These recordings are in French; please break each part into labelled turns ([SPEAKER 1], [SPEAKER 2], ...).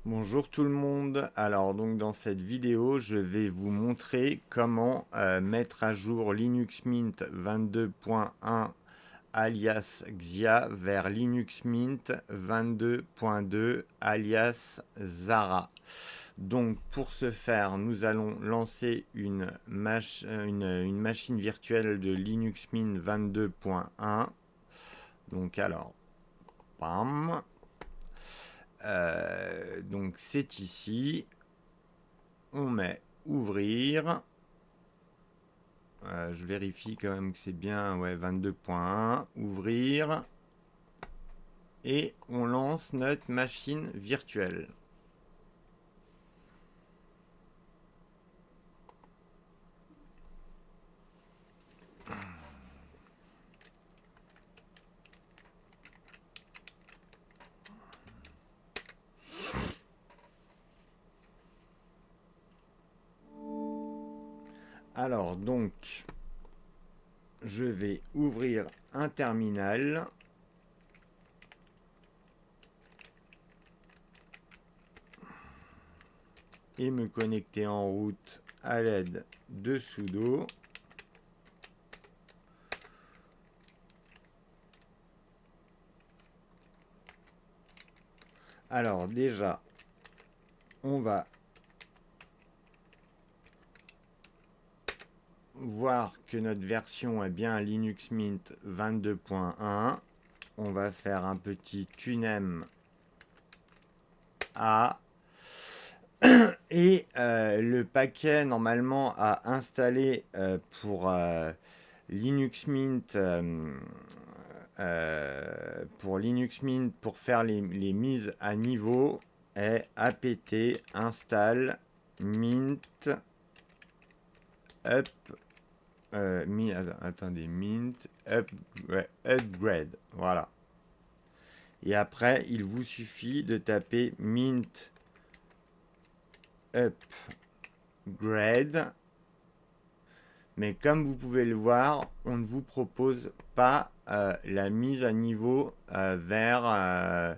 [SPEAKER 1] Bonjour tout le monde. Alors donc dans cette vidéo, je vais vous montrer comment mettre à jour Linux Mint 22.1 alias Xia vers Linux Mint 22.2 alias Zara. Donc pour ce faire, nous allons lancer une machine virtuelle de Linux Mint 22.1. Donc alors, bam. Donc c'est ici. On met ouvrir. Je vérifie quand même que c'est bien. Ouais, 22.1. Ouvrir. Et on lance notre machine virtuelle. Alors donc, je vais ouvrir un terminal. Et me connecter en route à l'aide de sudo. Alors déjà, on va voir que notre version est bien Linux Mint 22.1. On va faire un petit tunem A. Et le paquet normalement à installer pour Linux Mint pour faire les mises à niveau est apt install mint up attendez, mint up, ouais, upgrade, voilà. Et après il vous suffit de taper mint upgrade. Mais comme vous pouvez le voir, on ne vous propose pas la mise à niveau vers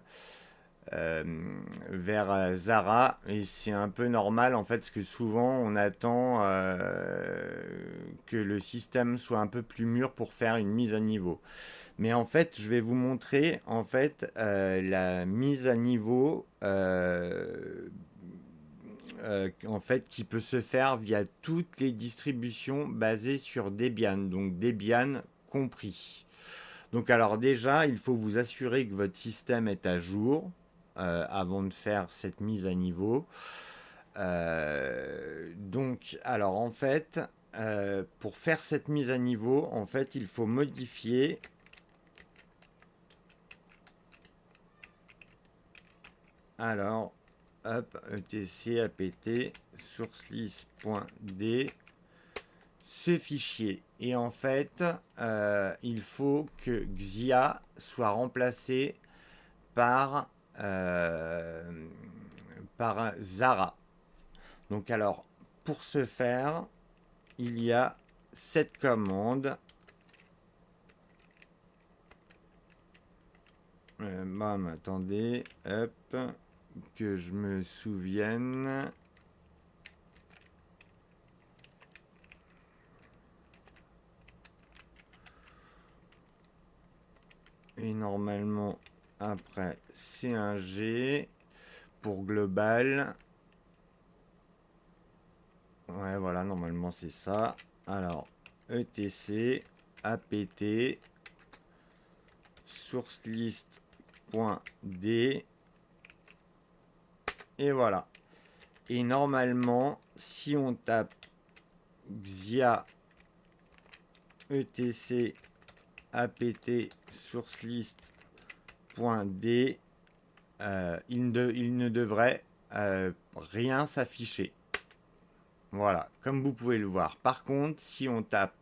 [SPEAKER 1] Zara. Et c'est un peu normal en fait, parce que souvent on attend que le système soit un peu plus mûr pour faire une mise à niveau. Mais en fait, je vais vous montrer en fait la mise à niveau en fait, qui peut se faire via toutes les distributions basées sur Debian, donc Debian compris. Donc alors déjà, il faut vous assurer que votre système est à jour avant de faire cette mise à niveau. Donc alors en fait, pour faire cette mise à niveau, en fait, il faut modifier. Alors, hop, etc apt sourcelist.d ce fichier. Et en fait, il faut que Xia soit remplacé par, par Zara. Donc alors, pour ce faire, il y a cette commande. Bam, attendez, hop, que je me souvienne. Et normalement, après, c'est un G pour global. Ouais, voilà, normalement, c'est ça. Alors, etc apt sourcelist.d et voilà. Et normalement, si on tape xia etc apt sourcelist.d, il ne devrait rien s'afficher. Voilà, comme vous pouvez le voir. Par contre, si on tape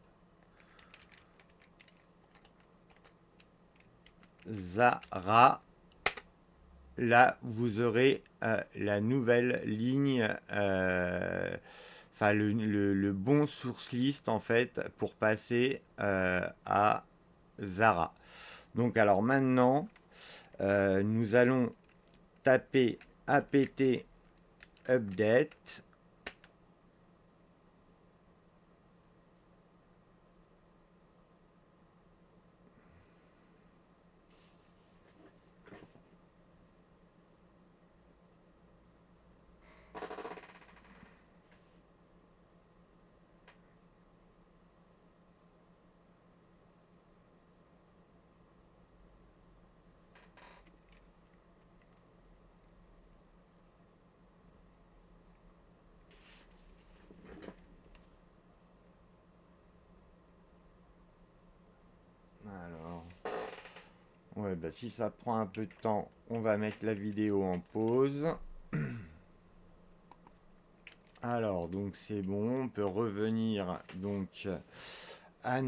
[SPEAKER 1] Zara, là, vous aurez la nouvelle ligne, enfin le bon source list en fait pour passer à Zara. Donc alors maintenant, nous allons taper apt update. Alors, ouais, bah si ça prend un peu de temps, on va mettre la vidéo en pause. Alors, donc c'est bon, on peut revenir donc à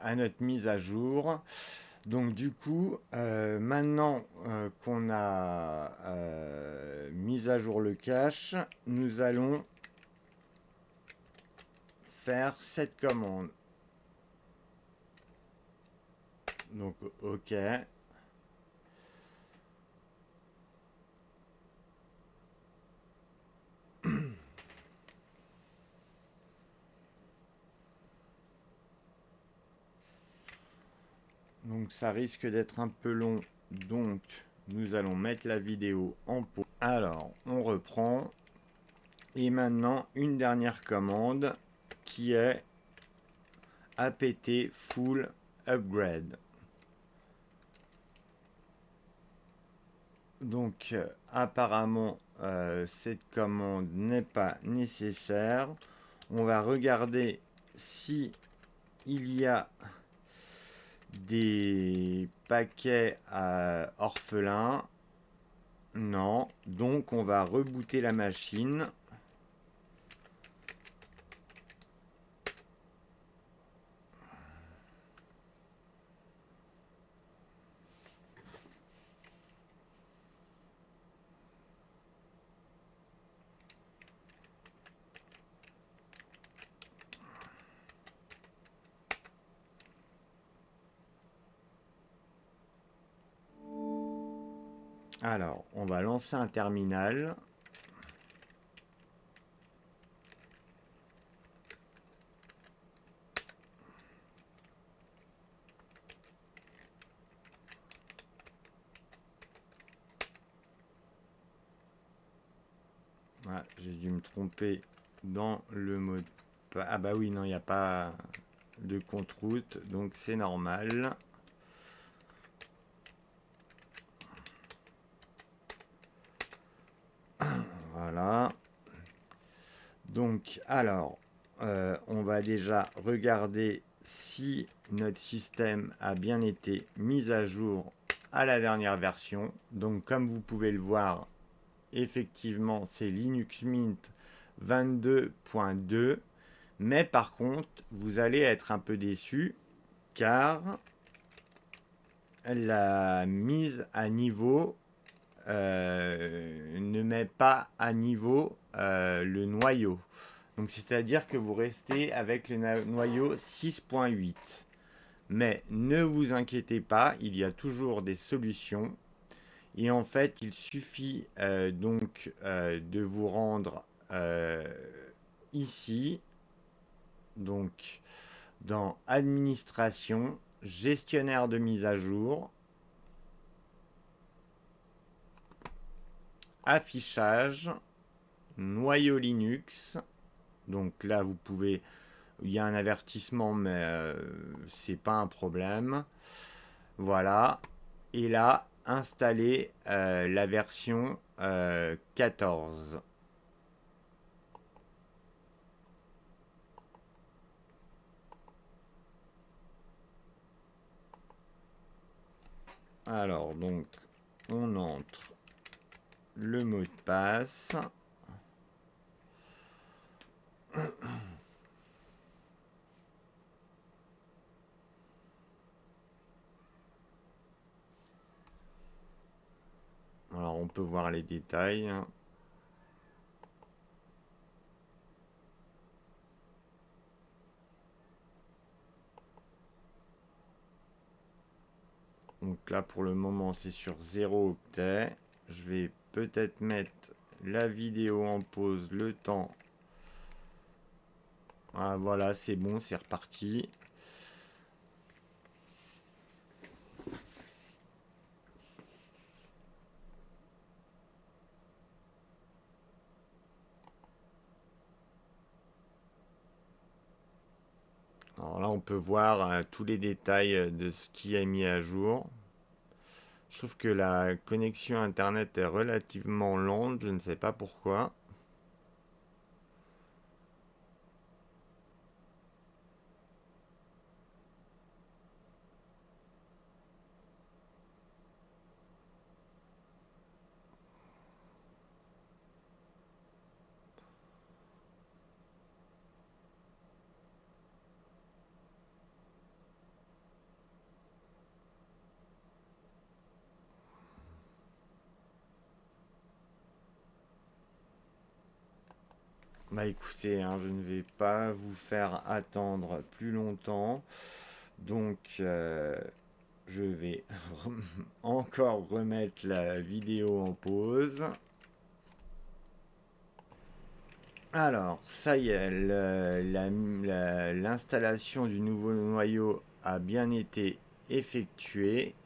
[SPEAKER 1] à notre mise à jour. Donc du coup, maintenant qu'on a mis à jour le cache, nous allons faire cette commande. Donc OK. Donc ça risque d'être un peu long. Donc nous allons mettre la vidéo en pause. Alors on reprend. Et maintenant une dernière commande qui est apt full upgrade. Donc apparemment cette commande n'est pas nécessaire. On va regarder si il y a des paquets orphelins. Non. Donc on va rebooter la machine. Alors, on va lancer un terminal. Ah, j'ai dû me tromper dans le mot de passe. Ah bah oui, non, il n'y a pas de compte route, donc c'est normal. Voilà. Donc, alors, on va déjà regarder si notre système a bien été mis à jour à la dernière version. Donc, comme vous pouvez le voir, effectivement, c'est Linux Mint 22.2. Mais par contre, vous allez être un peu déçu car la mise à niveau ne met pas à niveau le noyau. Donc c'est-à-dire que vous restez avec le noyau 6.8. Mais ne vous inquiétez pas, il y a toujours des solutions. Et en fait, il suffit de vous rendre ici, donc dans Administration, Gestionnaire de mise à jour, Affichage, Noyau Linux. Donc là, vous pouvez, il y a un avertissement, mais c'est pas un problème. Voilà. Et là, installer la version 14. Alors, donc, on entre le mot de passe. Alors, on peut voir les détails. Donc Donc là, pour le moment, c'est sur 0 octet. Je vais peut-être mettre la vidéo en pause le temps. Ah, voilà, c'est bon, c'est reparti. Alors là, on peut voir tous les détails de ce qui est mis à jour. Je trouve que la connexion Internet est relativement lente, je ne sais pas pourquoi. Bah écoutez, hein, je ne vais pas vous faire attendre plus longtemps. Donc, je vais encore remettre la vidéo en pause. Alors, ça y est, l'installation du nouveau noyau a bien été effectuée.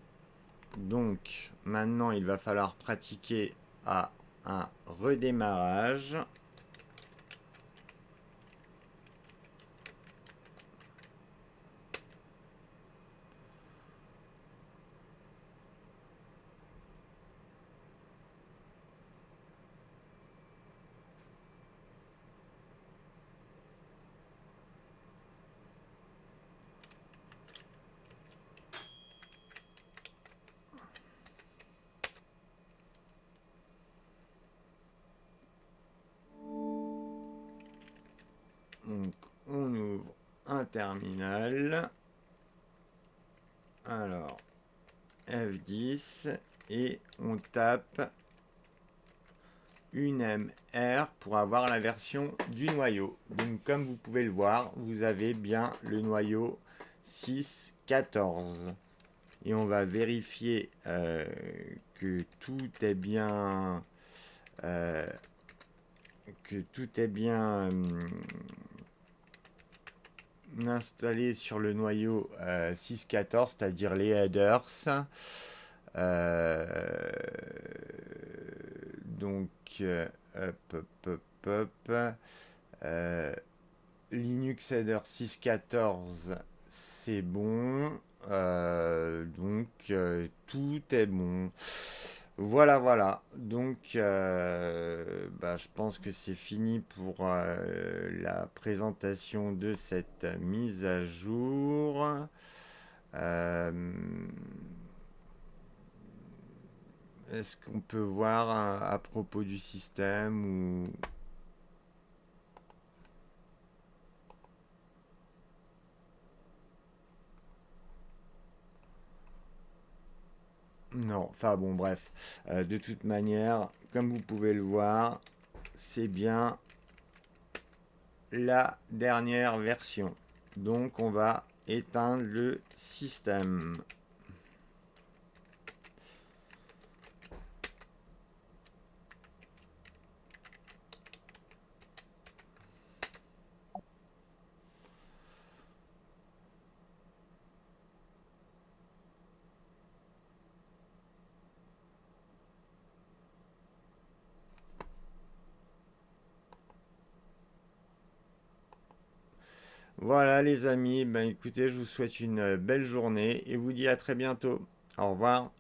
[SPEAKER 1] Donc, maintenant, il va falloir pratiquer à un redémarrage. Donc, on ouvre un terminal. Alors, F10 et on tape une MR pour avoir la version du noyau. Donc, comme vous pouvez le voir, vous avez bien le noyau 6.14. Et on va vérifier que tout est bien installé sur le noyau 6.14, c'est-à-dire les headers. Donc, hop, hop, hop, hop. Linux Header 6.14, c'est bon. Donc, tout est bon. Voilà, voilà. Donc, bah, je pense que c'est fini pour la présentation de cette mise à jour. Est-ce qu'on peut voir à propos du système ou... Non, enfin bon, bref. De toute manière, comme vous pouvez le voir, c'est bien la dernière version. Donc, on va éteindre le système. Voilà les amis, ben écoutez, je vous souhaite une belle journée et vous dis à très bientôt. Au revoir.